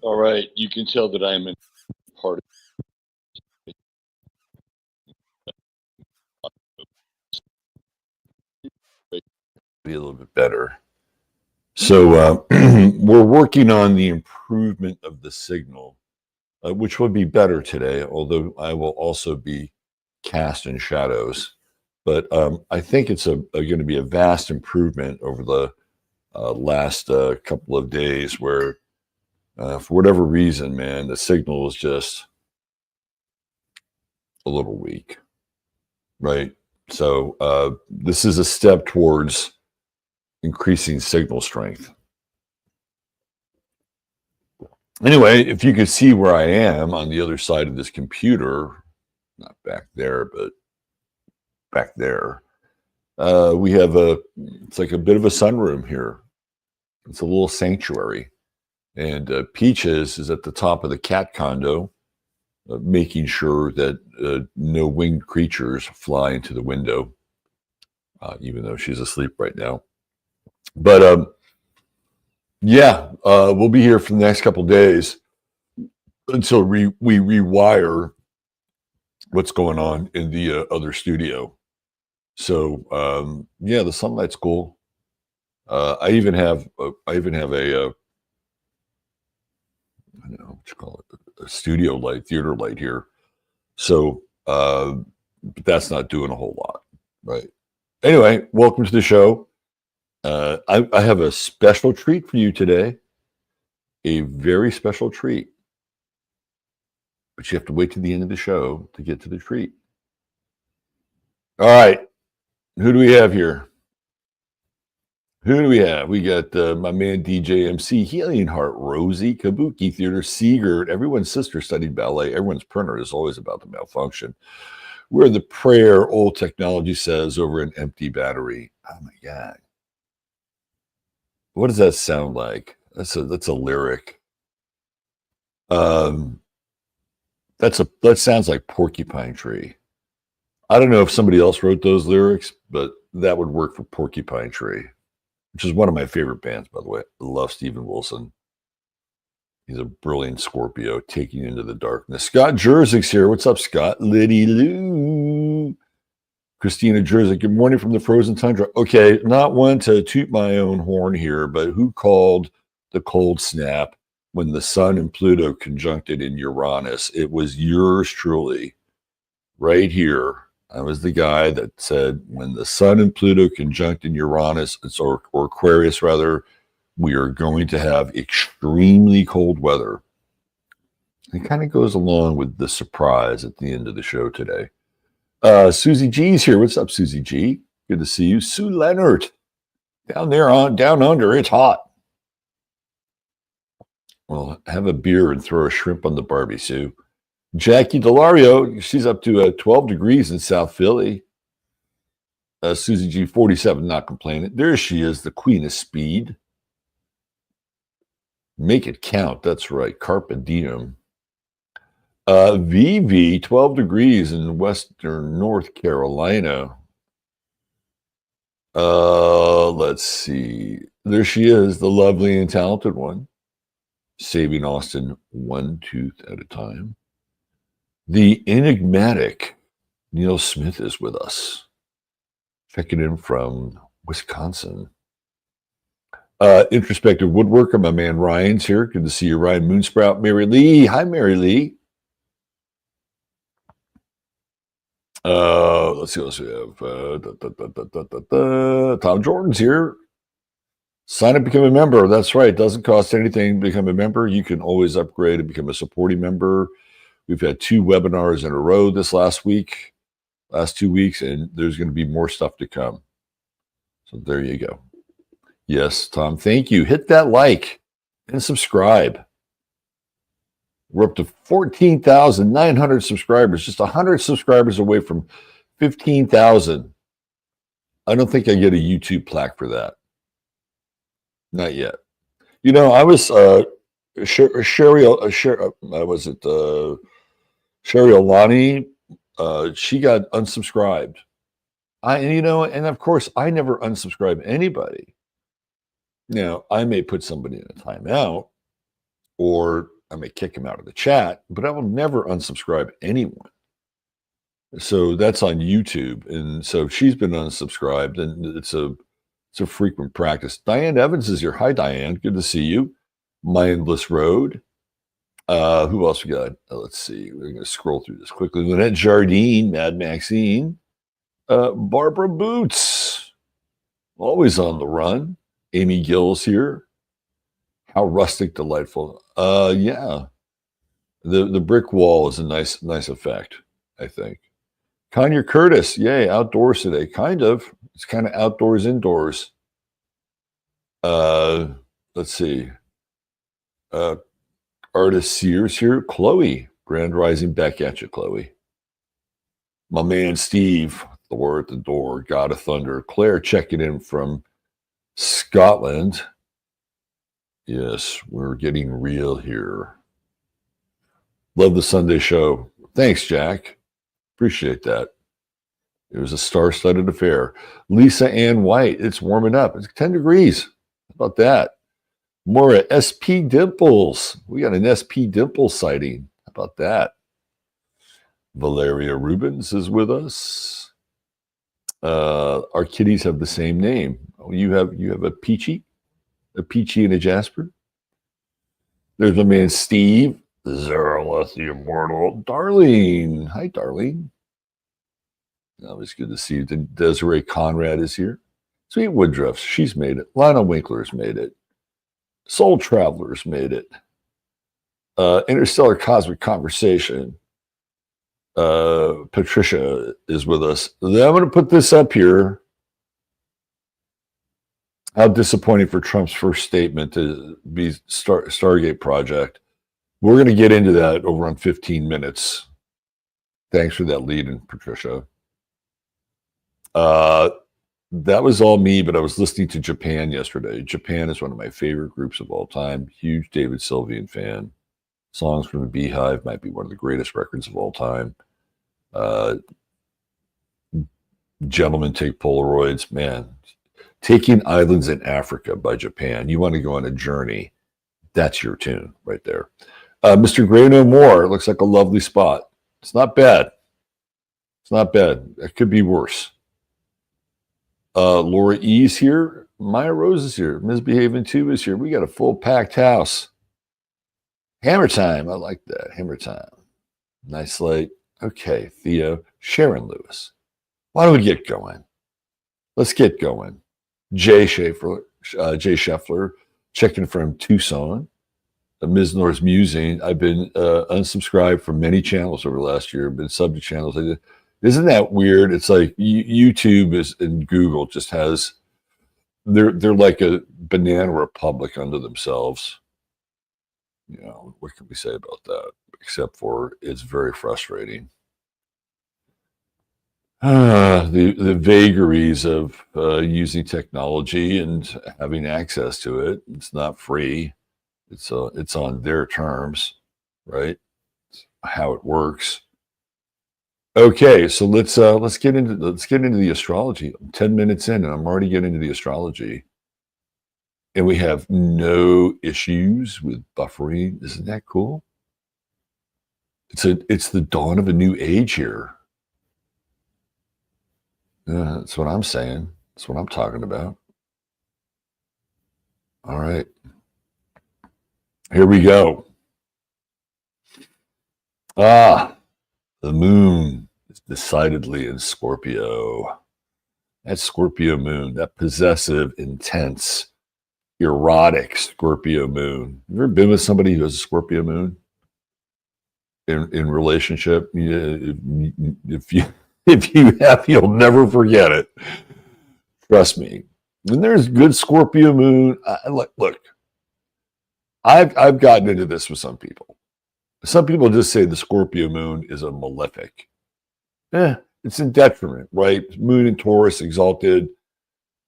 All right, you can tell that I'm in part of it. Be a little bit better. So we're working on the improvement of the signal, which will be better today, although I will also be cast in shadows. But I think it's going to be a vast improvement over the last couple of days where, for whatever reason, man, the signal is just a little weak, right? So this is a step towards increasing signal strength. Anyway, if you could see where I am on the other side of this computer, not back there, but back there, we have it's like a bit of a sunroom here. It's a little sanctuary. And Peaches is at the top of the cat condo, making sure that no winged creatures fly into the window, even though she's asleep right now. But yeah, we'll be here for the next couple of days until we rewire what's going on in the other studio. So yeah, the sunlight's cool. I even have a I don't know what you call it, a studio light, theater light here. So but that's not doing a whole lot, right? Anyway, welcome to the show. I have a special treat for you today, a very special treat. But you have to wait to the end of the show to get to the treat. All right, who do we have here? Who do we have? We got my man DJ MC, Healing Heart, Rosie, Kabuki Theater, Sigurd. Everyone's sister studied ballet. Everyone's printer is always about to malfunction. Where the prayer old technology says over an empty battery. Oh my God. What does that sound like? That's a lyric. That sounds like Porcupine Tree. I don't know if somebody else wrote those lyrics, but that would work for Porcupine Tree, which is one of my favorite bands, by the way. I love Steven Wilson. He's a brilliant Scorpio, taking you into the darkness. Scott Jerzik's here. What's up, Scott? Liddy Lou. Christina Jerzik, good morning from the frozen tundra. Okay, not one to toot my own horn here, but who called the cold snap when the sun and Pluto conjuncted in Uranus? It was yours truly, right here. I was the guy that said when the sun and Pluto conjunct in Uranus, or Aquarius rather, we are going to have extremely cold weather. It kind of goes along with the surprise at the end of the show today. Susie G's here. What's up, Susie G? Good to see you. Sue Leonard, down there down under, it's hot. Well, have a beer and throw a shrimp on the Barbie, Sue. Jackie Delario, she's up to 12 degrees in South Philly. Susie G, 47, not complaining. There she is, the queen of speed. Make it count. That's right. Carpe diem. VV, 12 degrees in western North Carolina. Let's see. There she is, the lovely and talented one. Saving Austin one tooth at a time. The enigmatic Neil Smith is with us. Checking in from Wisconsin. Introspective woodworker, my man Ryan's here. Good to see you, Ryan Moonsprout. Mary Lee. Hi, Mary Lee. Let's see what else we have. Tom Jordan's here. Sign up, become a member. That's right. It doesn't cost anything to become a member. You can always upgrade and become a supporting member. We've had 2 webinars in a row this last 2 weeks, and there's going to be more stuff to come. So there you go. Yes, Tom, thank you. Hit that like and subscribe. We're up to 14,900 subscribers, just 100 subscribers away from 15,000. I don't think I get a YouTube plaque for that. Not yet. You know, I was Sherry Alani. She got unsubscribed. And of course, I never unsubscribe anybody. Now, I may put somebody in a timeout, or I may kick him out of the chat, but I will never unsubscribe anyone. So that's on YouTube. And so if she's been unsubscribed, and it's a frequent practice. Diane Evans is here. Hi, Diane. Good to see you. My Endless Road. Who else we got? Let's see. We're going to scroll through this quickly. Lynette Jardine, Mad Maxine. Barbara Boots. Always on the run. Amy Gill's here. How rustic, delightful. Yeah. The brick wall is a nice effect, I think. Kanya Curtis, yay, outdoors today. Kind of. It's kind of outdoors, indoors. Let's see. Artist Sears here. Chloe, Grand Rising, back at you, Chloe. My man Steve, Thor at the door, God of Thunder. Claire checking in from Scotland. Yes, we're getting real here. Love the Sunday show. Thanks, Jack. Appreciate that. It was a star-studded affair. Lisa Ann White, it's warming up. It's 10 degrees. How about that? Maura, SP Dimples. We got an SP Dimples sighting. How about that? Valeria Rubens is with us. Our kitties have the same name. Oh, you have a Peachy and a Jasper. There's my man Steve. Zaraleth the Immortal. Darlene. Hi, Darlene. Always good to see you. Desiree Conrad is here. Sweet Woodruffs, she's made it. Lionel Winkler's made it. Soul Travelers made it. Interstellar Cosmic Conversation. Patricia is with us. Then I'm going to put this up here. How disappointing for Trump's first statement to be Stargate project. We're going to get into that over on 15 minutes. Thanks for that lead in, Patricia. That was all me, but I was listening to Japan yesterday. Japan is one of my favorite groups of all time. Huge David Sylvian fan. Songs from the Beehive might be one of the greatest records of all time. Gentlemen Take Polaroids. Man, Taking Islands in Africa by Japan. You want to go on a journey. That's your tune right there. Mr. Gray No More. Looks like a lovely spot. It's not bad. It's not bad. It could be worse. Laura E's here. Maya Rose is here. Misbehaving 2 is here. We got a full packed house. Hammer time. I like that. Hammer time. Nice light. Okay, Theo. Sharon Lewis. Why don't we get going? Let's get going. Jay Scheffler, checking from Tucson. Ms. Nor's Musing. I've been unsubscribed from many channels over the last year. I've been sub to channels. Isn't that weird? It's like YouTube and Google just has, they're like a banana republic unto themselves. You know, what can we say about that? Except for it's very frustrating. The vagaries of using technology and having access to it. It's not free. It's on their terms, right? It's how it works. Okay, so let's get into the astrology. I'm 10 minutes in, and I'm already getting into the astrology, and we have no issues with buffering. Isn't that cool? It's the dawn of a new age here. That's what I'm saying. That's what I'm talking about. All right. Here we go. The moon is decidedly in Scorpio. That Scorpio moon, that possessive, intense, erotic Scorpio moon. You ever been with somebody who has a Scorpio moon in relationship? If you have, you'll never forget it. Trust me. When there's good Scorpio moon, look, I've gotten into this with some people. Some people just say the Scorpio moon is a malefic. It's in detriment, right? Moon in Taurus, exalted,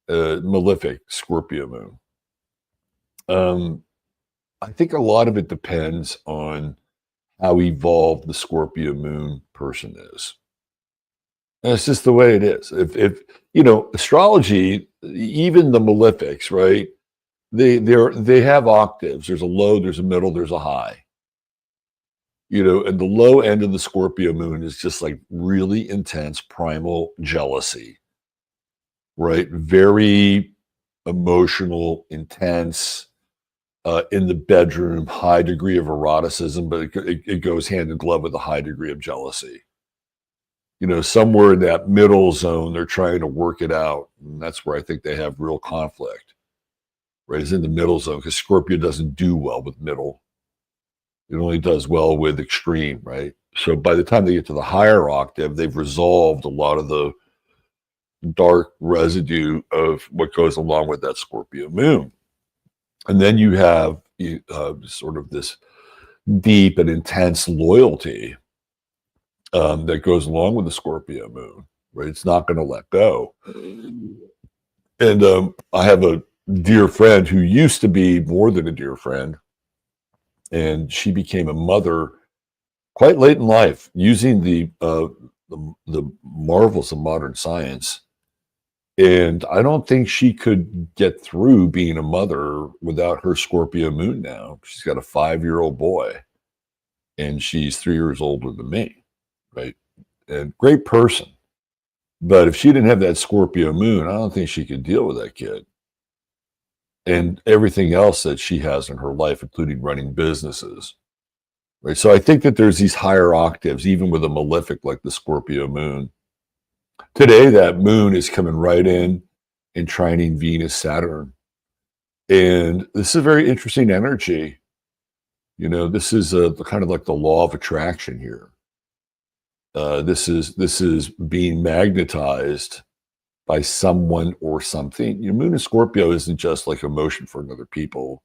malefic Scorpio moon. I think a lot of it depends on how evolved the Scorpio moon person is. And it's just the way it is. If you know, astrology, even the malefics, right? They have octaves. There's a low, there's a middle, there's a high. And the low end of the Scorpio moon is just like really intense primal jealousy, right? Very emotional, intense, in the bedroom, high degree of eroticism, but it goes hand in glove with a high degree of jealousy. Somewhere in that middle zone, they're trying to work it out. And that's where I think they have real conflict, right? Is in the middle zone, because Scorpio doesn't do well with middle. It only does well with extreme, right? So by the time they get to the higher octave, they've resolved a lot of the dark residue of what goes along with that Scorpio moon. And then you have sort of this deep and intense loyalty that goes along with the Scorpio moon, right? It's not going to let go. And I have a dear friend who used to be more than a dear friend, and she became a mother quite late in life using the marvels of modern science. And I don't think she could get through being a mother without her Scorpio moon now. She's got a 5-year-old boy, and she's 3 years older than me, right? And great person. But if she didn't have that Scorpio moon, I don't think she could deal with that kid. And everything else that she has in her life, including running businesses, right? So I think that there's these higher octaves, even with a malefic like the Scorpio moon. Today, that moon is coming right in and trining Venus, Saturn. And this is a very interesting energy. This is kind of like the law of attraction here. This is being magnetized by someone or something. Your moon in Scorpio isn't just like emotion for another people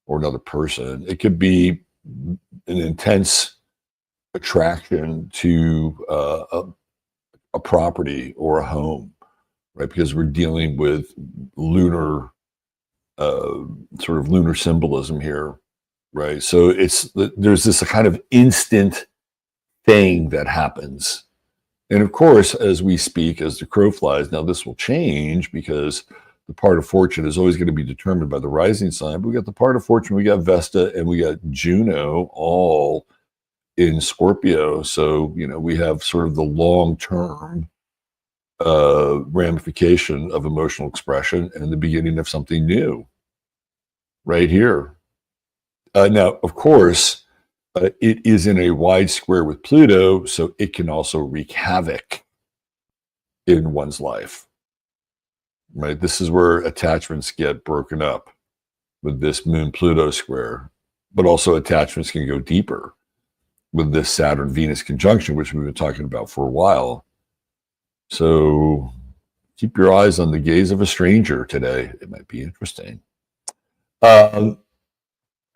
or another person. It could be an intense attraction to a property or a home, right? Because we're dealing with lunar, sort of lunar symbolism here, right? So there's this kind of instant thing that happens. And of course, as we speak, as the crow flies, now this will change because the part of fortune is always going to be determined by the rising sign. But we got the part of fortune, we got Vesta, and we got Juno all in Scorpio. So, we have sort of the long-term ramification of emotional expression and the beginning of something new right here. Now, of course, it is in a wide square with Pluto, so it can also wreak havoc in one's life, right? This is where attachments get broken up with this Moon-Pluto square, but also attachments can go deeper with this Saturn-Venus conjunction, which we've been talking about for a while. So keep your eyes on the gaze of a stranger today. It might be interesting.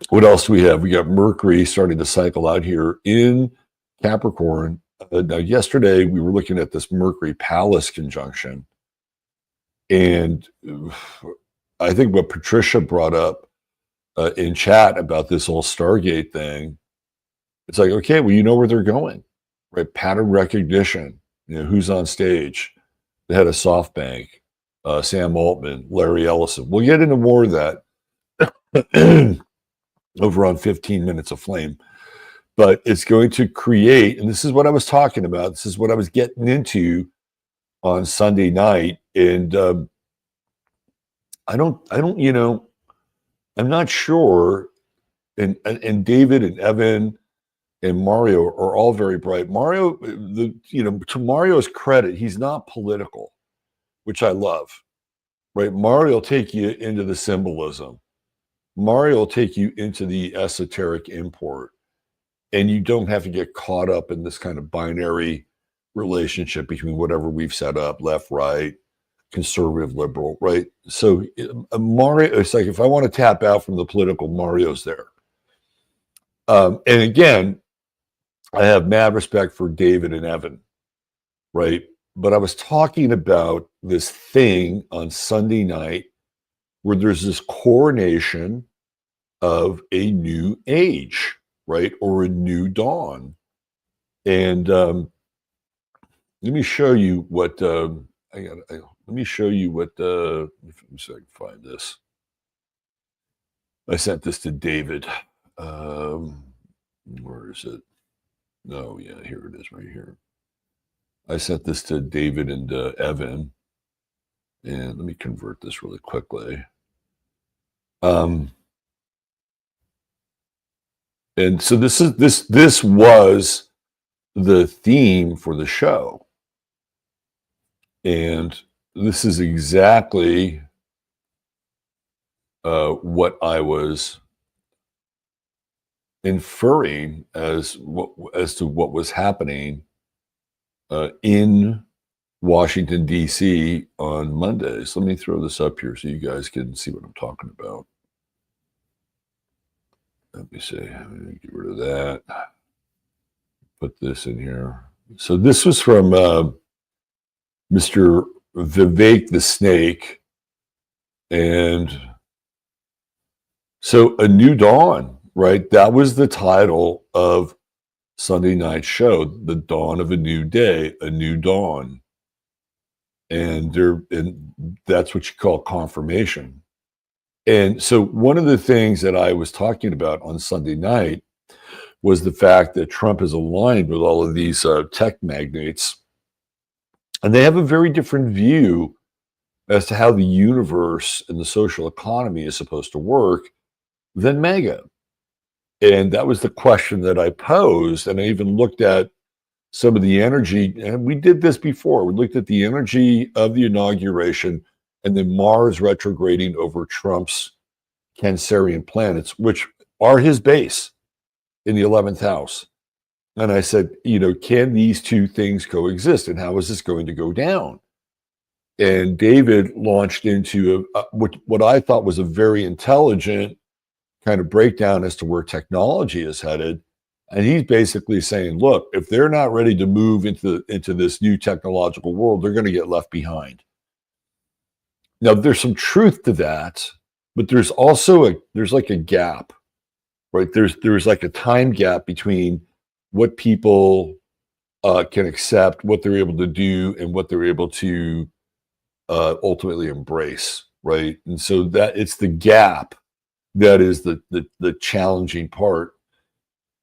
What else do we have? We got Mercury starting to cycle out here in Capricorn. Now, yesterday we were looking at this Mercury Pallas conjunction. And I think what Patricia brought up in chat about this whole Stargate thing, it's like, okay, well, you know where they're going, right? Pattern recognition, who's on stage, the head of SoftBank, Sam Altman, Larry Ellison. We'll get into more of that over on 15 Minutes of Flame. But it's going to create, and this is what I was talking about, this is what I was getting into on Sunday night. And I'm not sure. And David and Evan and Mario are all very bright. Mario, to Mario's credit, he's not political, which I love, right? Mario will take you into the symbolism. Mario will take you into the esoteric import, and you don't have to get caught up in this kind of binary relationship between whatever we've set up, left, right, conservative, liberal, right? So Mario, it's like if I want to tap out from the political, Mario's there. And again, I have mad respect for David and Evan, right? But I was talking about this thing on Sunday night where there's this coronation of a new age, right? Or a new dawn. And let me show you what let me show you what let me see if I can find this. I sent this to David. Where is it? Oh, yeah, here it is right here. I sent this to David and Evan, and let me convert this really quickly. And so this was the theme for the show, and this is exactly what I was inferring as to what was happening in Washington, D.C. on Mondays. Let me throw this up here so you guys can see what I'm talking about. Let me see. Get rid of that. Put this in here. So this was from Mr. Vivek the Snake. And so A New Dawn, right? That was the title of Sunday night's show, The Dawn of a New Day, A New Dawn. And that's what you call confirmation. And so one of the things that I was talking about on Sunday night was the fact that Trump is aligned with all of these tech magnates, and they have a very different view as to how the universe and the social economy is supposed to work than MAGA. And that was the question that I posed, and I even looked at some of the energy, and we did this before. We looked at the energy of the inauguration and then Mars retrograding over Trump's Cancerian planets, which are his base in the 11th house. And I said, can these two things coexist, and how is this going to go down? And David launched into what I thought was a very intelligent kind of breakdown as to where technology is headed. And he's basically saying, look, if they're not ready to move into this new technological world, they're going to get left behind. Now, there's some truth to that, but there's also there's like a gap, right? There's like a time gap between what people can accept, what they're able to do, and what they're able to ultimately embrace, right? And so that it's the gap that is the challenging part.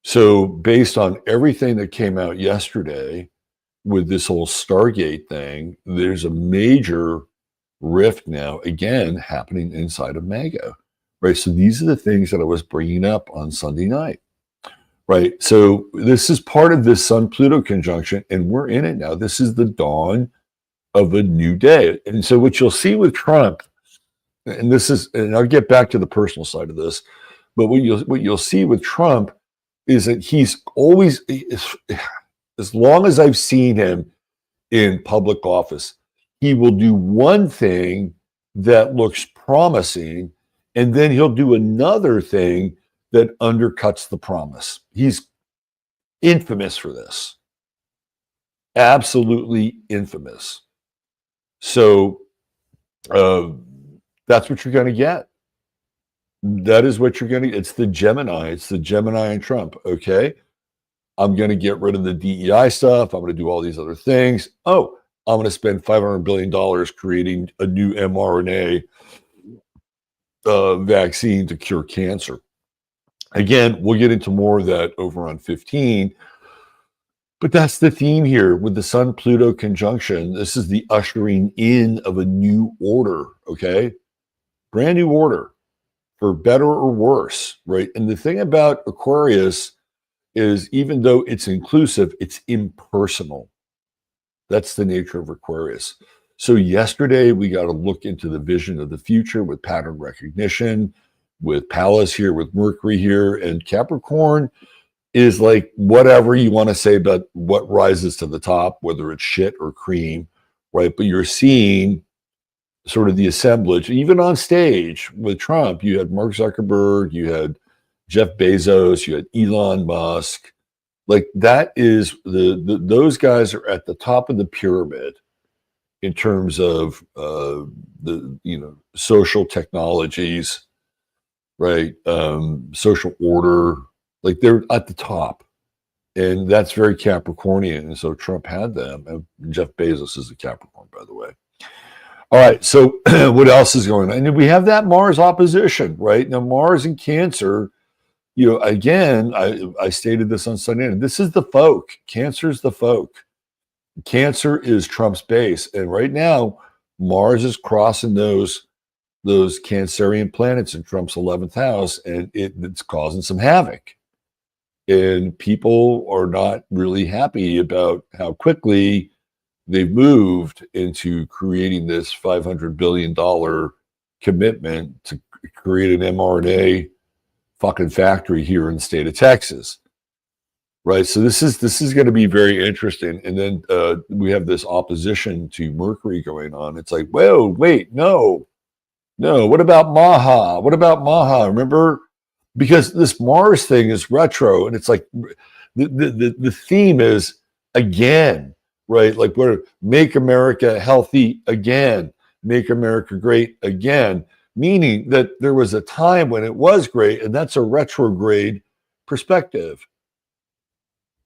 So based on everything that came out yesterday with this whole Stargate thing, there's a major rift now, again, happening inside of MAGA, right? So these are the things that I was bringing up on Sunday night, right? So this is part of this Sun-Pluto conjunction, and we're in it now. This is the dawn of a new day. And so what you'll see with Trump, and I'll get back to the personal side of this, but what you'll see with Trump is that he's always, as long as I've seen him in public office, he will do one thing that looks promising, and then he'll do another thing that undercuts the promise. He's infamous for this. Absolutely infamous. So that's what you're going to get. That is what you're going to get. It's the Gemini. It's the Gemini and Trump. Okay. I'm going to get rid of the DEI stuff. I'm going to do all these other things. Oh, I'm going to spend $500 billion creating a new mRNA vaccine to cure cancer. Again, we'll get into more of that over on 15. But that's the theme here with the Sun-Pluto conjunction. This is the ushering in of a new order, okay? Brand new order, for better or worse, right? And the thing about Aquarius is, even though it's inclusive, it's impersonal. That's the nature of Aquarius. So yesterday, we got to look into the vision of the future with pattern recognition, with Pallas here, with Mercury here, and Capricorn is like whatever you want to say about what rises to the top, whether it's shit or cream, right? But you're seeing sort of the assemblage, even on stage with Trump. You had Mark Zuckerberg, you had Jeff Bezos, you had Elon Musk. Like that is those guys are at the top of the pyramid in terms of the social technologies, right? Social order. Like they're at the top, and that's very Capricornian. And so Trump had them. And Jeff Bezos is a Capricorn, by the way. All right. So what else is going on? And we have that Mars opposition, right? Now Mars in Cancer again, I stated this on Sunday. This is the folk. Cancer's the folk. Cancer is Trump's base, and right now, Mars is crossing those Cancerian planets in Trump's 11th house, and it's causing some havoc. And people are not really happy about how quickly they've moved into creating this $500 billion commitment to create an mRNA fucking factory here in the state of Texas. Right. So this is going to be very interesting. And then we have this opposition to Mercury going on. It's like, whoa, wait, no. What about Maha? Remember? Because this Mars thing is retro, and it's like the theme is again, right? Like we're make America healthy again, make America great again, meaning that there was a time when it was great, and that's a retrograde perspective.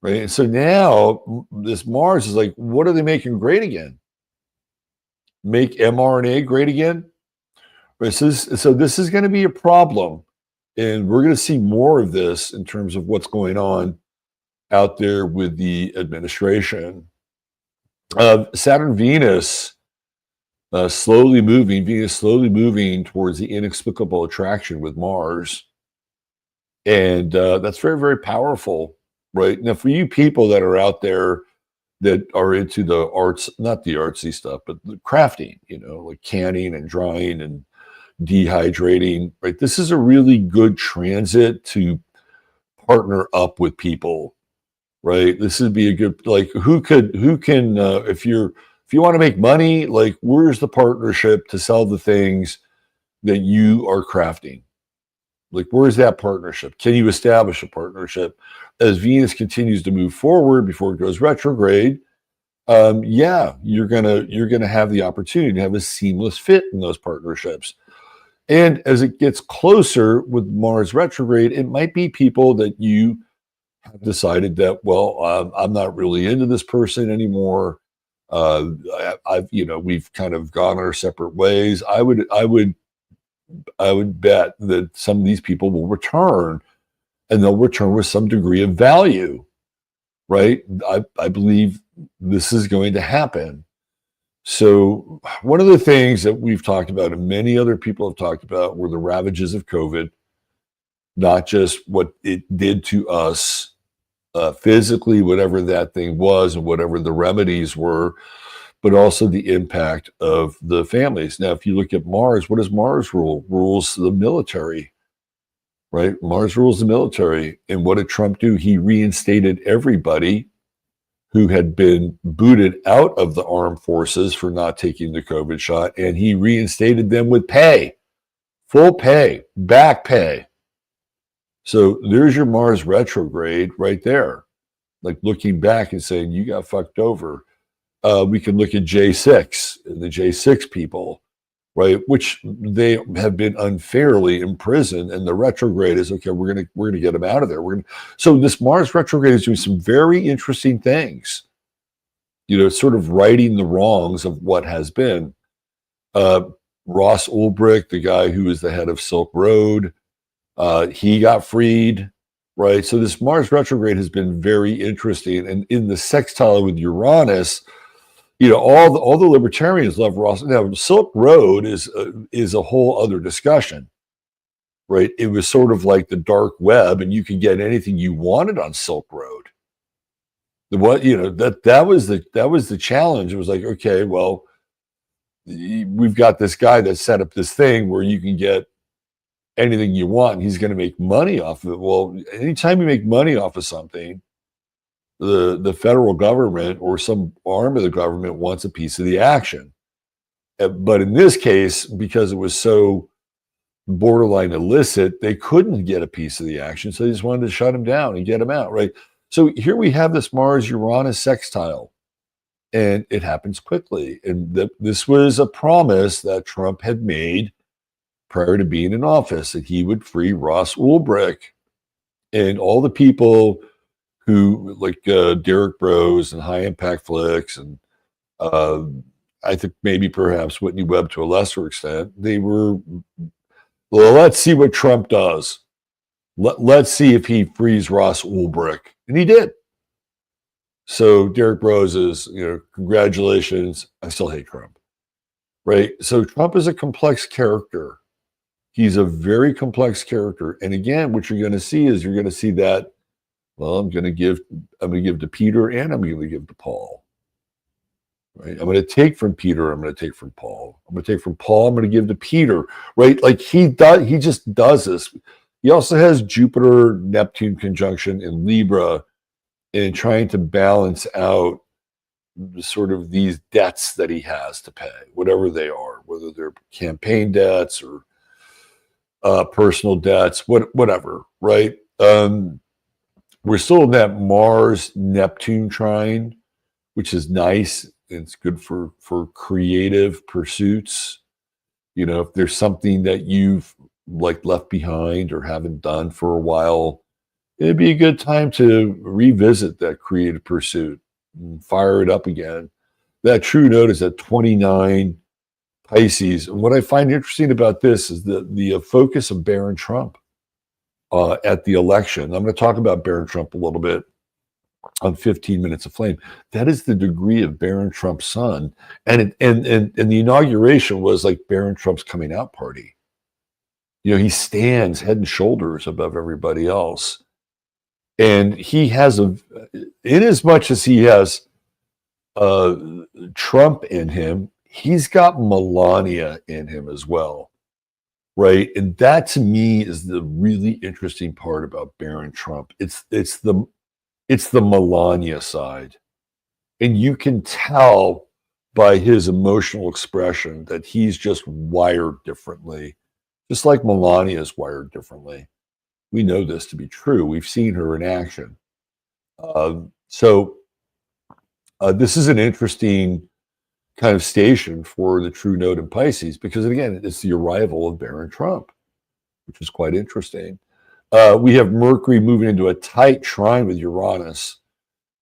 Right. And so now this Mars is like, what are they making great again? Make mRNA great again? Right. So this is going to be a problem. And we're going to see more of this in terms of what's going on out there with the administration. Saturn, Venus slowly moving towards the inexplicable attraction with Mars. And that's very, very powerful. Right. Now, for you people that are out there that are into the arts, not the artsy stuff, but the crafting, like canning and drying and dehydrating, right? This is a really good transit to partner up with people, right? This would be a good, like, who can, if you want to make money, like, where's the partnership to sell the things that you are crafting? Like, where's that partnership? Can you establish a partnership as Venus continues to move forward before it goes retrograde? Yeah, you're gonna have the opportunity to have a seamless fit in those partnerships. And as it gets closer with Mars retrograde, it might be people that you have decided that, well, I'm not really into this person anymore. We've kind of gone our separate ways. I would bet that some of these people will return, and they'll return with some degree of value, right? I believe this is going to happen. So one of the things that we've talked about, and many other people have talked about, were the ravages of COVID, not just what it did to us physically, whatever that thing was, and whatever the remedies were, but also the impact of the families. Now, if you look at Mars, what does Mars rule? Rules the military, right? Mars rules the military. And what did Trump do? He reinstated everybody who had been booted out of the armed forces for not taking the COVID shot, and he reinstated them with pay, full pay, back pay. So there's your Mars retrograde right there, like looking back and saying, you got fucked over. We can look at J6 and the J6 people, right? Which they have been unfairly imprisoned, and the retrograde is okay. We're gonna get them out of there. So this Mars retrograde is doing some very interesting things, sort of righting the wrongs of what has been. Ross Ulbricht, the guy who is the head of Silk Road, he got freed, right? So this Mars retrograde has been very interesting, and in the sextile with Uranus, all the libertarians love Ross. Now, Silk Road is a whole other discussion, right? It was sort of like the dark web, and you could get anything you wanted on Silk Road. That was the challenge. It was like, okay, well, we've got this guy that set up this thing where you can get anything you want, and he's going to make money off of it. Well, anytime you make money off of something, the federal government or some arm of the government wants a piece of the action. But in this case, because it was so borderline illicit, they couldn't get a piece of the action. So they just wanted to shut him down and get him out, right? So here we have this Mars-Uranus sextile, and it happens quickly. And this was a promise that Trump had made prior to being in office, that he would free Ross Ulbricht and all the people who, like Derek Bros and High Impact Flicks, and I think maybe perhaps Whitney Webb to a lesser extent, they were, well, let's see what Trump does. Let's see if he frees Ross Ulbricht. And he did. So Derek Rose is, congratulations. I still hate Trump. Right? So Trump is a complex character. He's a very complex character. And again, what you're going to see is you're going to see that, well, I'm going to give to Peter and I'm going to give to Paul. Right? I'm going to take from Peter. I'm going to take from Paul. I'm going to take from Paul. I'm going to give to Peter. Right? Like he just does this. He also has Jupiter, Neptune conjunction in Libra and trying to balance out sort of these debts that he has to pay, whatever they are, whether they're campaign debts or personal debts, whatever, right? We're still in that Mars-Neptune trine, which is nice. It's good for creative pursuits. If there's something that you've left behind or haven't done for a while, it'd be a good time to revisit that creative pursuit and fire it up again. That true note is at 29 Pisces. And what I find interesting about this is the focus of Barron Trump at the election. I'm going to talk about Barron Trump a little bit on 15 Minutes of Flame. That is the degree of Barron Trump's sun. And the inauguration was like Barron Trump's coming out party. He stands head and shoulders above everybody else. And he has in as much as he has Trump in him, he's got Melania in him as well, right? And that to me is the really interesting part about Barron Trump. It's the Melania side, and you can tell by his emotional expression that he's just wired differently, just like Melania is wired differently. We know this to be true. We've seen her in action. So this is an interesting kind of station for the true node in Pisces because, again, it's the arrival of Barron Trump, which is quite interesting. We have Mercury moving into a tight trine with Uranus,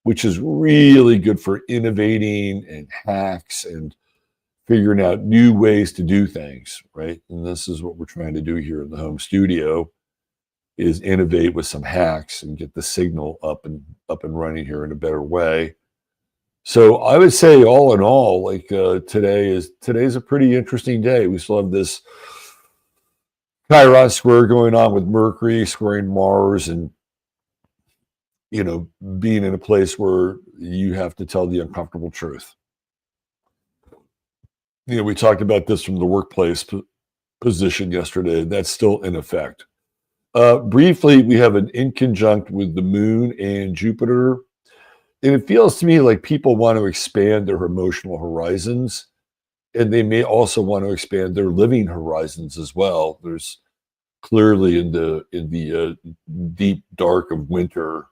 which is really good for innovating and hacks and figuring out new ways to do things, right? And this is what we're trying to do here in the home studio, is innovate with some hacks and get the signal up and running here in a better way. So I would say, all in all, today's a pretty interesting day. We still have this Chiron square going on with Mercury squaring Mars, and being in a place where you have to tell the uncomfortable truth. We talked about this from the workplace position yesterday. That's still in effect. Briefly, we have an inconjunct with the moon and Jupiter. And it feels to me like people want to expand their emotional horizons, and they may also want to expand their living horizons as well. There's clearly in the deep dark of winter,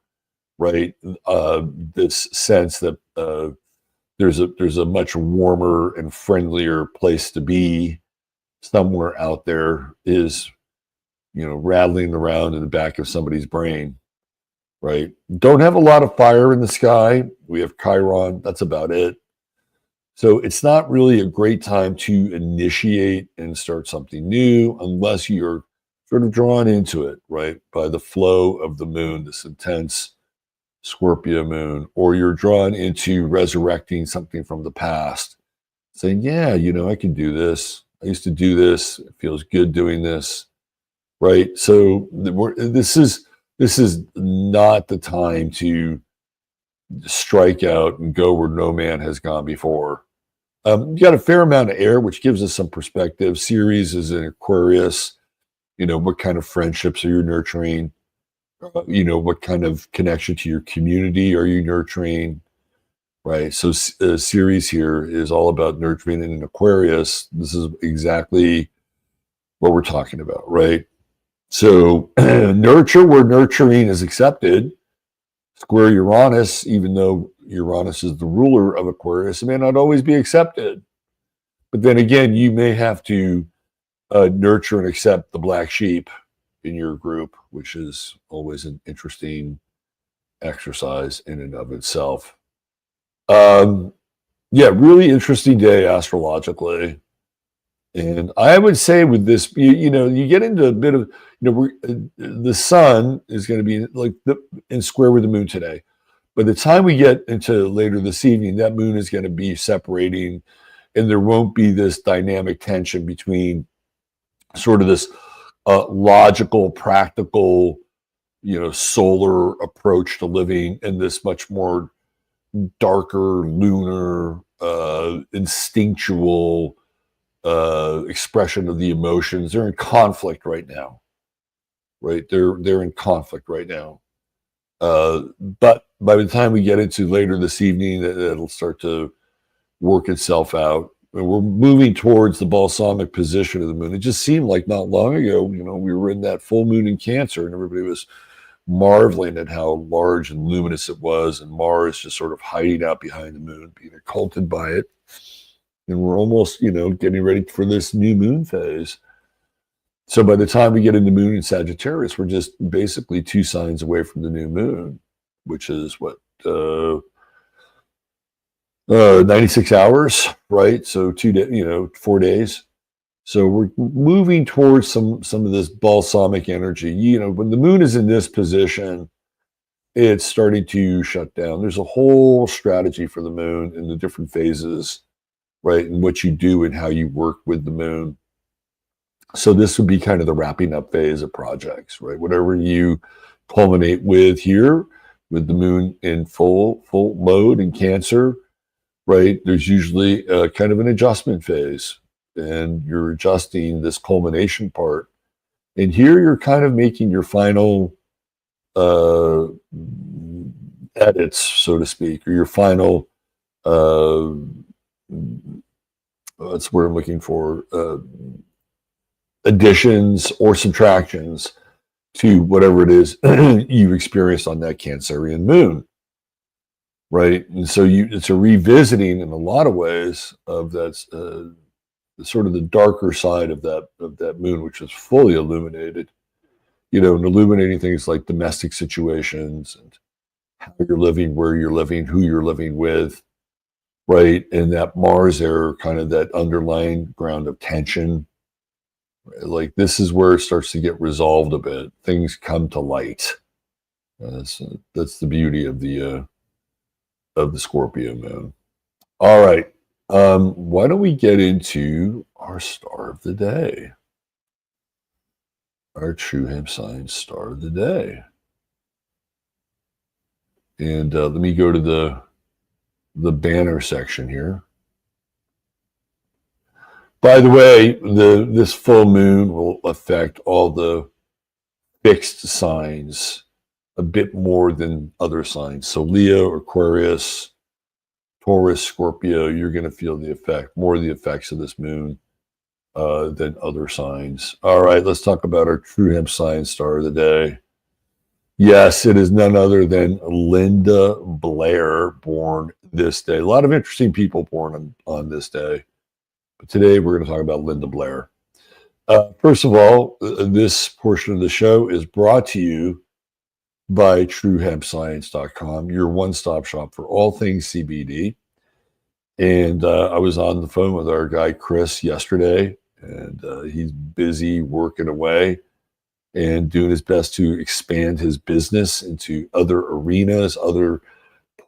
right? This sense that there's a much warmer and friendlier place to be somewhere out there is, rattling around in the back of somebody's brain, right? Don't have a lot of fire in the sky. We have Chiron. That's about it. So it's not really a great time to initiate and start something new unless you're sort of drawn into it, right? By the flow of the moon, this intense Scorpio moon, or you're drawn into resurrecting something from the past, saying, yeah, I can do this. I used to do this. It feels good doing this, right? So this is not the time to strike out and go where no man has gone before. You got a fair amount of air, which gives us some perspective. Ceres is in Aquarius. What kind of friendships are you nurturing? What kind of connection to your community are you nurturing? Right. So Ceres here is all about nurturing, and in Aquarius, this is exactly what we're talking about, right? So nurture where nurturing is accepted. Square Uranus, even though Uranus is the ruler of Aquarius, it may not always be accepted. But then again, you may have to nurture and accept the black sheep in your group, which is always an interesting exercise in and of itself. Really interesting day astrologically. And I would say with this, you get into a bit of, the sun is going to be like in square with the moon today. By the time we get into later this evening, that moon is going to be separating, and there won't be this dynamic tension between sort of this logical, practical, solar approach to living and this much more darker, lunar, instinctual expression of the emotions. They're in conflict right now, right? They're in conflict right now. But by the time we get into later this evening, it'll start to work itself out. And we're moving towards the balsamic position of the moon. It just seemed like not long ago, we were in that full moon in Cancer, and everybody was marveling at how large and luminous it was, and Mars just sort of hiding out behind the moon, being occulted by it. And we're almost, getting ready for this new moon phase. So by the time we get into moon in Sagittarius, we're just basically 2 signs away from the new moon, which is what, 96 hours, right? So 4 days. So we're moving towards some of this balsamic energy. When the moon is in this position, it's starting to shut down. There's a whole strategy for the moon in the different phases, right? And what you do and how you work with the moon. So this would be kind of the wrapping up phase of projects, right? Whatever you culminate with here, with the moon in full mode in Cancer, right? There's usually kind of an adjustment phase, and you're adjusting this culmination part. And here you're kind of making your final edits, so to speak, or your final, that's where I'm looking for, additions or subtractions to whatever it is you've experienced on that Cancerian moon, right? And so it's a revisiting in a lot of ways of that sort of the darker side of that moon, which is fully illuminated, and illuminating things like domestic situations and how you're living, where you're living, who you're living with, right? And that Mars there, kind of that underlying ground of tension. Like this is where it starts to get resolved a bit. Things come to light. That's the beauty of the Scorpio moon. All right. Why don't we get into our star of the day? Our True Hemp Science star of the day. And let me go to the banner section here. By the way, this full moon will affect all the fixed signs a bit more than other signs. So Leo, Aquarius, Taurus, Scorpio, you're going to feel more of the effects of this moon than other signs. All right, let's talk about our True Hemp Science star of the day. Yes, it is none other than Linda Blair, born this day. A lot of interesting people born on this day. But today we're going to talk about Linda Blair. First of all, this portion of the show is brought to you by TrueHempScience.com, your one-stop shop for all things CBD. And I was on the phone with our guy Chris yesterday, and he's busy working away and doing his best to expand his business into other arenas, other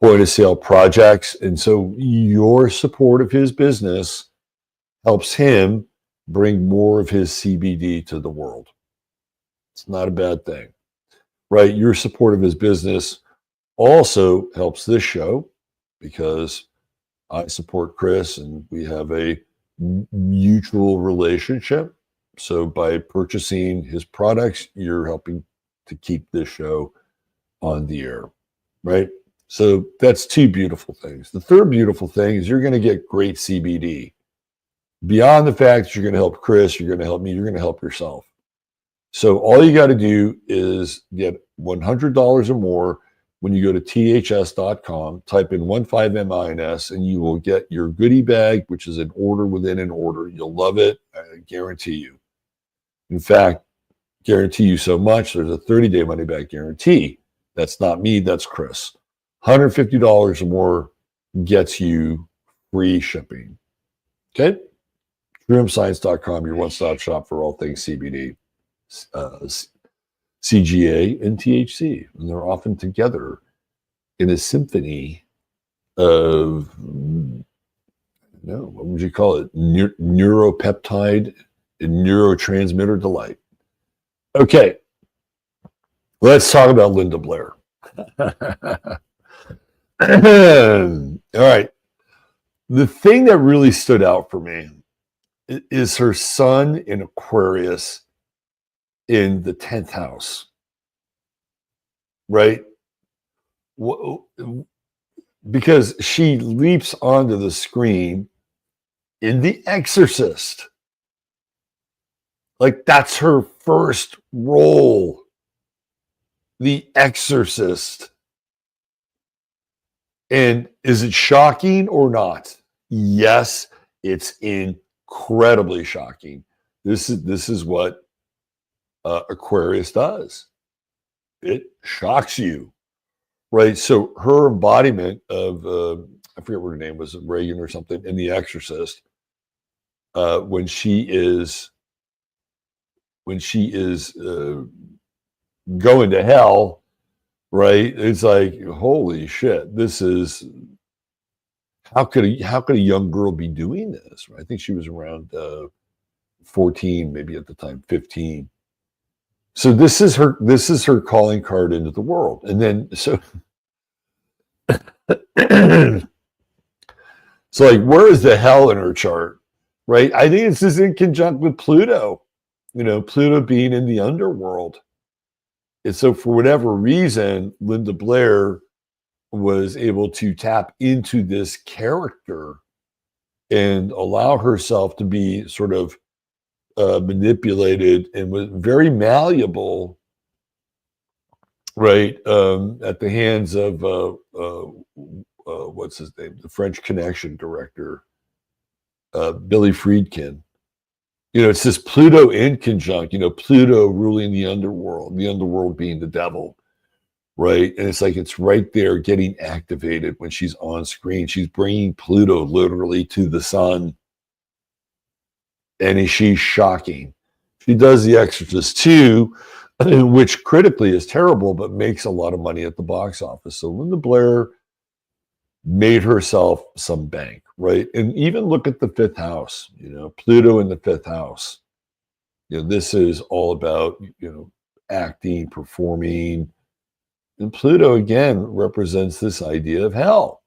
point-of-sale projects. And so your support of his business helps him bring more of his CBD to the world. It's not a bad thing, right? Your support of his business also helps this show because I support Chris and we have a mutual relationship. So by purchasing his products, you're helping to keep this show on the air, right? So that's 2 beautiful things. The third beautiful thing is you're going to get great CBD. Beyond the fact that you're going to help Chris, you're going to help me, you're going to help yourself. So all you got to do is get $100 or more when you go to ths.com, type in 15MINS, and you will get your goodie bag, which is an order within an order. You'll love it. I guarantee you. In fact, guarantee you so much, there's a 30-day money-back guarantee. That's not me, that's Chris. $150 or more gets you free shipping. Okay? TrueHempScience.com, your one-stop shop for all things CBD, CGA, and THC. And they're often together in a symphony of, what would you call it? Neuropeptide and neurotransmitter delight. Okay, let's talk about Linda Blair. All right. The thing that really stood out for me is her sun in Aquarius in the 10th house, right? Because she leaps onto the screen in The Exorcist. Like, that's her first role, The Exorcist. And is it shocking or not? Yes, it's incredibly shocking. This is what Aquarius does. It shocks you, right? So her embodiment of I forget what her name was, Reagan or something, in The Exorcist, when she is going to hell, right? It's like, holy shit, this is, how could a young girl be doing this? Right? I think she was around 14, maybe at the time 15. So this is her calling card into the world. And then so like, where is the hell in her chart? Right? I think it's just in conjunct with Pluto, Pluto being in the underworld. And so for whatever reason, Linda Blair was able to tap into this character and allow herself to be sort of manipulated, and was very malleable, right, at the hands of what's his name, the French Connection director, Billy Friedkin. It's this Pluto in conjunct, Pluto ruling the underworld being the devil, right? And it's like, it's right there getting activated when she's on screen. She's bringing Pluto literally to the sun. And she's shocking. She does The Exorcist 2, which critically is terrible, but makes a lot of money at the box office. So Linda Blair made herself some bank, right? And even look at the 5th house, Pluto in the 5th house. This is all about, acting, performing. And Pluto, again, represents this idea of hell,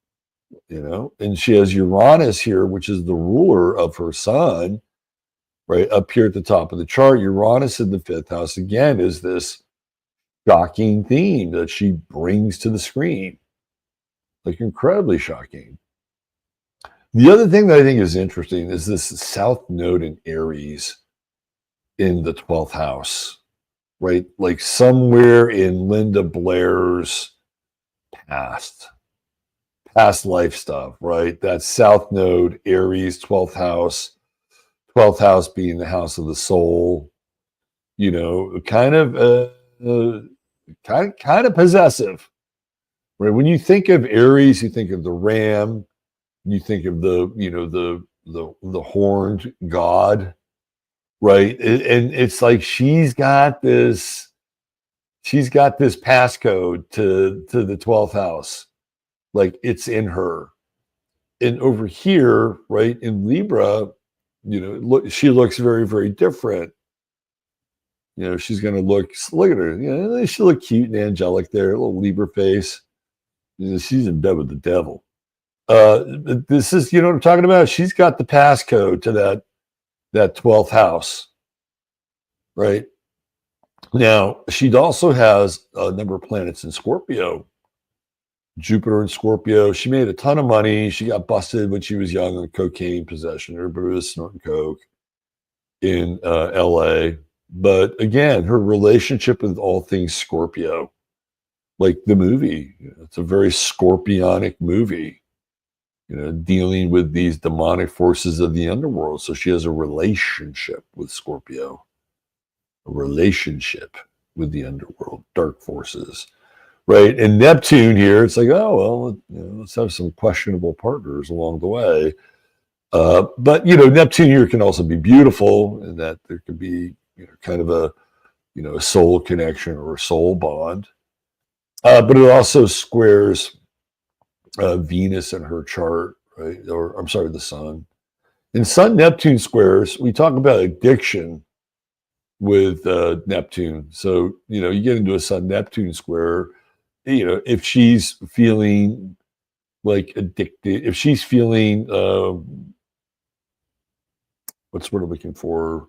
and she has Uranus here, which is the ruler of her sun, right up here at the top of the chart. Uranus in the 5th house, again, is this shocking theme that she brings to the screen. Like, incredibly shocking. The other thing that I think is interesting is this South Node in Aries in the 12th house, right? Like, somewhere in Linda Blair's past life stuff, right? That South Node, Aries, 12th house being the house of the soul, kind of possessive, right? When you think of Aries, you think of the ram, you think of the horned god, right? And it's like, she's got this passcode to the 12th house, like, it's in her. And over here, right, in Libra, she looks very, very different. She's going to look at her. She look cute and angelic there, a little Libra face. She's in bed with the devil. This is, what I'm talking about? She's got the passcode to that 12th house, right? Now, she also has a number of planets in Scorpio. Jupiter in Scorpio. She made a ton of money. She got busted when she was young on cocaine possession. Everybody was snorting coke in LA. But again, her relationship with all things Scorpio, like the movie, it's a very scorpionic movie, dealing with these demonic forces of the underworld. So she has a relationship with Scorpio, a relationship with the underworld, dark forces. Right. And Neptune here, it's like, oh, well, let's have some questionable partners along the way. But Neptune here can also be beautiful, in that there could be kind of a soul connection or a soul bond. But it also squares Venus in her chart, right? Or I'm sorry, the Sun. In Sun Neptune squares, we talk about addiction with Neptune. So you get into a Sun Neptune square. If she's feeling like addicted, if she's feeling what's what I'm looking for,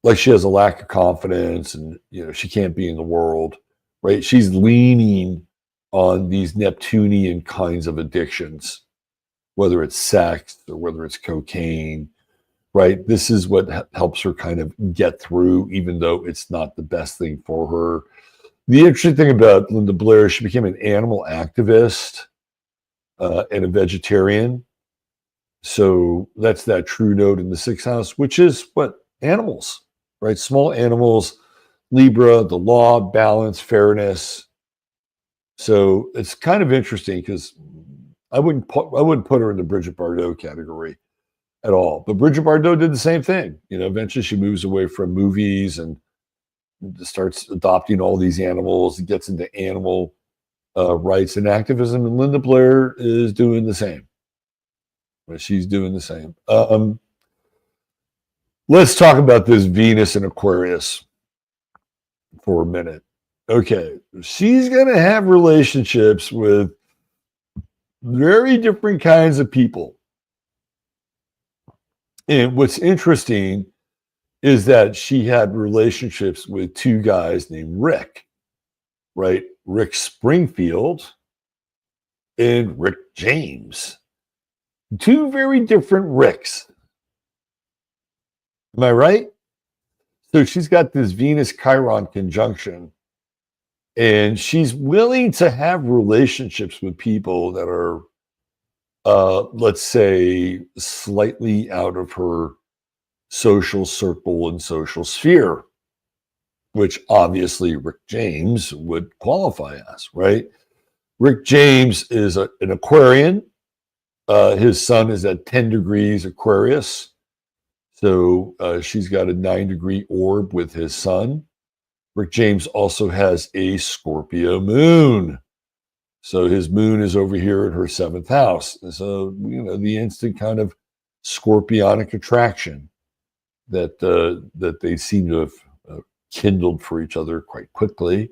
like she has a lack of confidence, and she can't be in the world, right? She's leaning on these Neptunian kinds of addictions, whether it's sex or whether it's cocaine, right? This is what helps her kind of get through, even though it's not the best thing for her. The interesting thing about Linda Blair, she became an animal activist and a vegetarian. So that's that true note in the sixth house, which is what? Animals, right? Small animals, Libra, the law, balance, fairness. So it's kind of interesting, because I wouldn't put her in the Brigitte Bardot category at all. But Brigitte Bardot did the same thing. Eventually she moves away from movies and starts adopting all these animals, and gets into animal rights and activism. And Linda Blair is doing the same. She's doing the same. Let's talk about this Venus in Aquarius for a minute. Okay, she's going to have relationships with very different kinds of people. And what's interesting is that she had relationships with two guys named Rick, right? Rick Springfield and Rick James. Two very different Ricks. Am I right? So she's got this Venus Chiron conjunction, and she's willing to have relationships with people that are, let's say, slightly out of her social circle and social sphere, which obviously Rick James would qualify as, right? Rick James is an Aquarian. His sun is at 10 degrees Aquarius. So she's got a 9-degree orb with his sun. Rick James also has a Scorpio moon. So his moon is over here in her 7th house. And so, the instant kind of scorpionic attraction that they seem to have kindled for each other quite quickly.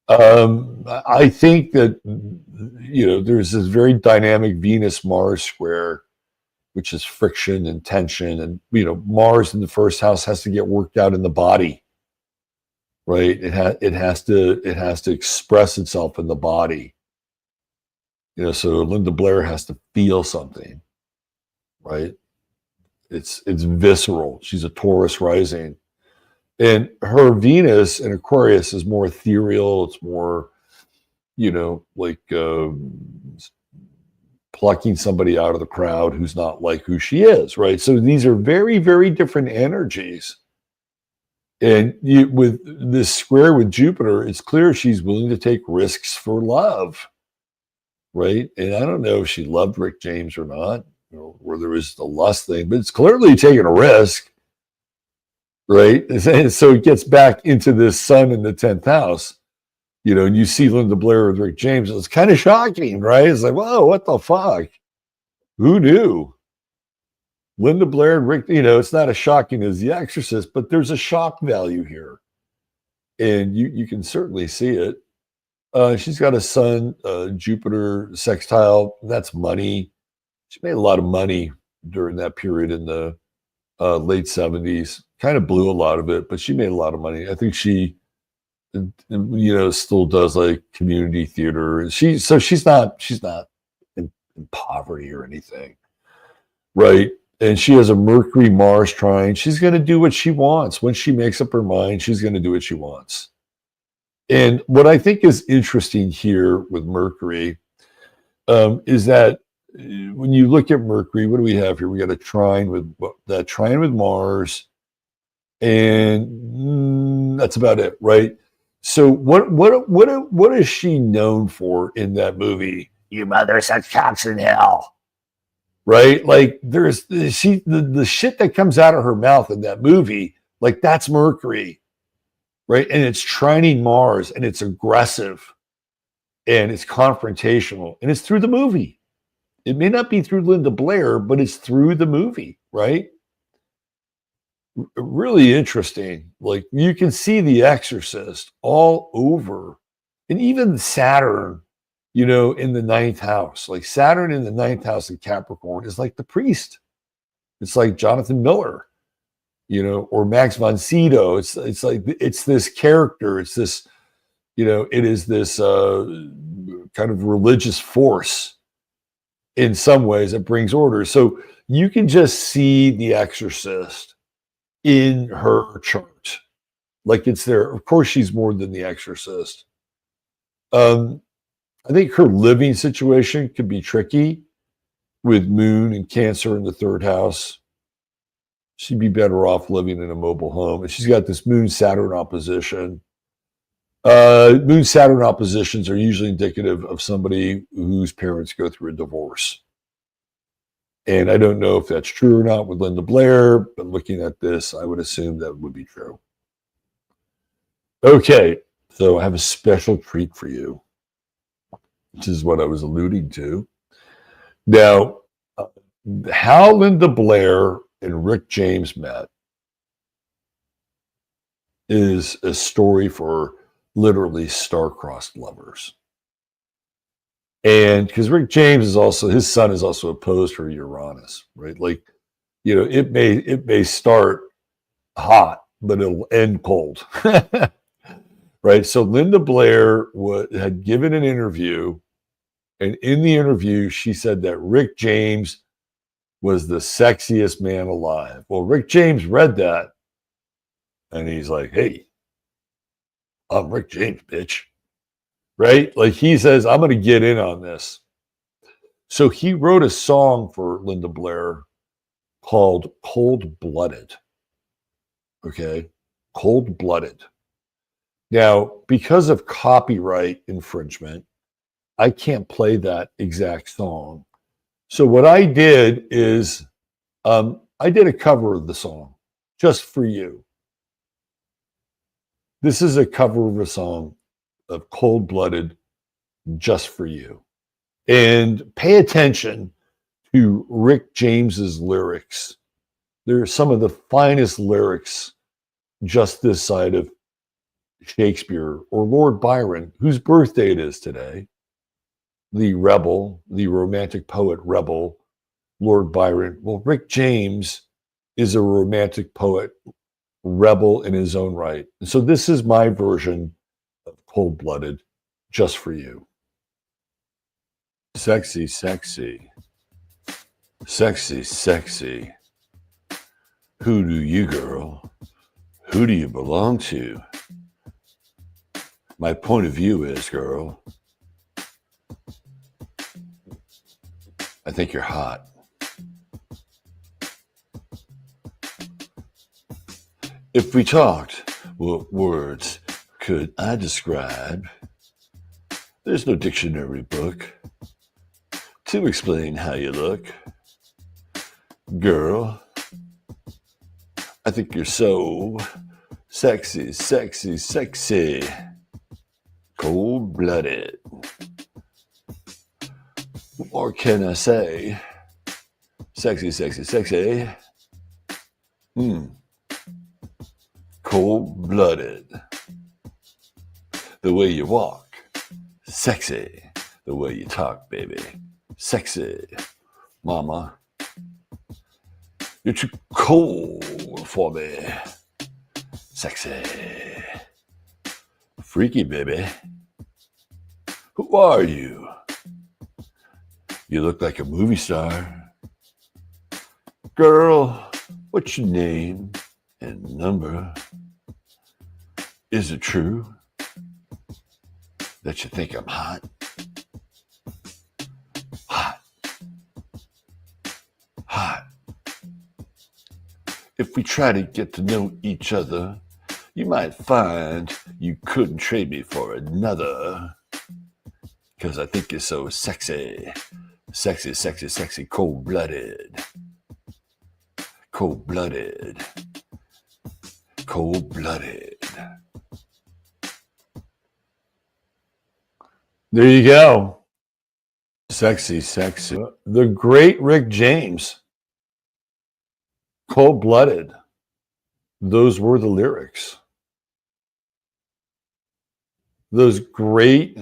I think that, there's this very dynamic Venus-Mars square, which is friction and tension. And, Mars in the 1st house has to get worked out in the body, right? It has to express itself in the body. So Linda Blair has to feel something, right? It's visceral. She's a Taurus rising. And her Venus in Aquarius is more ethereal. It's more, like plucking somebody out of the crowd who's not like who she is, right? So these are very, very different energies. And with this square with Jupiter, it's clear she's willing to take risks for love, right? And I don't know if she loved Rick James or not, or there was the lust thing, but it's clearly taking a risk. Right. And so it gets back into this sun in the 10th house, and you see Linda Blair with Rick James. It's kind of shocking, right? It's like, whoa, what the fuck? Who knew? Linda Blair and Rick, it's not as shocking as The Exorcist, but there's a shock value here. And you can certainly see it. She's got a sun, Jupiter sextile. That's money. She made a lot of money during that period in the late 70s. Kind of blew a lot of it, but she made a lot of money. I think she, still does like community theater. She's not in poverty or anything, right? And she has a Mercury Mars trine. She's going to do what she wants. When she makes up her mind, she's going to do what she wants. And what I think is interesting here with Mercury is that when you look at Mercury, what do we have here? We got a trine with Mars. And that's about it, right? So what is she known for in that movie? Your mother sucks cocks in hell. right? Like there's the shit that comes out of her mouth in that movie, like that's Mercury, right? And it's trining Mars, and it's aggressive, and it's confrontational, and it's through the movie. It may not be through Linda Blair, but it's through the movie, right? Really interesting. Like you can see The Exorcist all over, and even Saturn, in the ninth house. Like Saturn in the ninth house in Capricorn is like the priest. It's like Jonathan Miller, or Max von Sydow. It's like it's this character. It's this, it is this kind of religious force in some ways that brings order. So you can just see The Exorcist in her chart. Like it's there. Of course, she's more than The Exorcist. I think her living situation could be tricky with Moon and Cancer in the third house. She'd be better off living in a mobile home. And she's got this Moon-Saturn opposition. Moon-Saturn oppositions are usually indicative of somebody whose parents go through a divorce. And I don't know if that's true or not with Linda Blair, but looking at this, I would assume that would be true. Okay, so I have a special treat for you, which is what I was alluding to. Now, how Linda Blair and Rick James met is a story for literally star-crossed lovers. And because Rick James his sun is also opposed to Uranus, right? Like, it may start hot, but it'll end cold. Right? So Linda Blair had given an interview, and in the interview, she said that Rick James was the sexiest man alive. Well, Rick James read that, and he's like, hey, I'm Rick James, bitch. Right? Like he says, I'm going to get in on this. So he wrote a song for Linda Blair called Cold Blooded. Okay? Cold Blooded. Now, because of copyright infringement, I can't play that exact song. So what I did is I did a cover of the song just for you. This is a cover of a song of Cold Blooded just for you. And pay attention to Rick James's lyrics. They're some of the finest lyrics just this side of Shakespeare or Lord Byron, whose birthday it is today. The rebel, the romantic poet rebel, Lord Byron. Well, Rick James is a romantic poet rebel in his own right. And so this is my version of Cold Blooded just for you. Sexy, sexy. Sexy, sexy. Who do you, girl? Who do you belong to? My point of view is, girl, I think you're hot. If we talked, what words could I describe? There's no dictionary book to explain how you look. Girl, I think you're so sexy, sexy, sexy. Cold-blooded. Or can I say, sexy, sexy, sexy. Cold-blooded. The way you walk, sexy. The way you talk, baby, sexy. Mama, you're too cold for me. Sexy. Freaky, baby. Who are you? You look like a movie star. Girl, what's your name and number? Is it true that you think I'm hot? Hot. Hot. If we try to get to know each other, you might find you couldn't trade me for another. Because I think you're so sexy. Sexy, sexy, sexy, cold-blooded. Cold-blooded. Cold-blooded. There you go. Sexy, sexy. The great Rick James. Cold-blooded. Those were the lyrics. Those great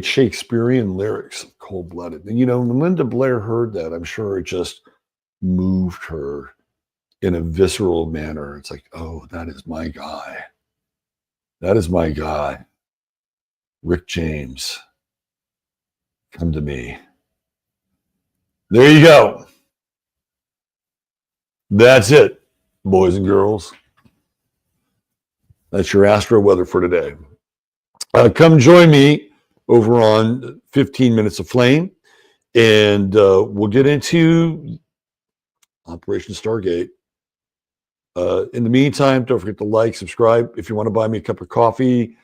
Shakespearean lyrics, cold-blooded. And, you know, when Linda Blair heard that, I'm sure it just moved her in a visceral manner. It's like, oh, that is my guy. That is my guy. Rick James. Come to me. There you go. That's it, boys and girls. That's your Astro Weather for today. Come join me over on 15 Minutes of Flame, and we'll get into Operation Stargate. In the meantime, don't forget to like, subscribe. If you want to buy me a cup of coffee,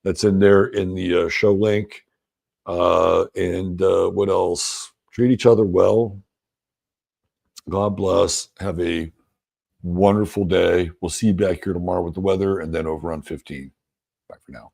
that's in there in the show link. And what else? Treat each other well. God bless. Have a wonderful day. We'll see you back here tomorrow with the weather and then over on 15. Bye for now.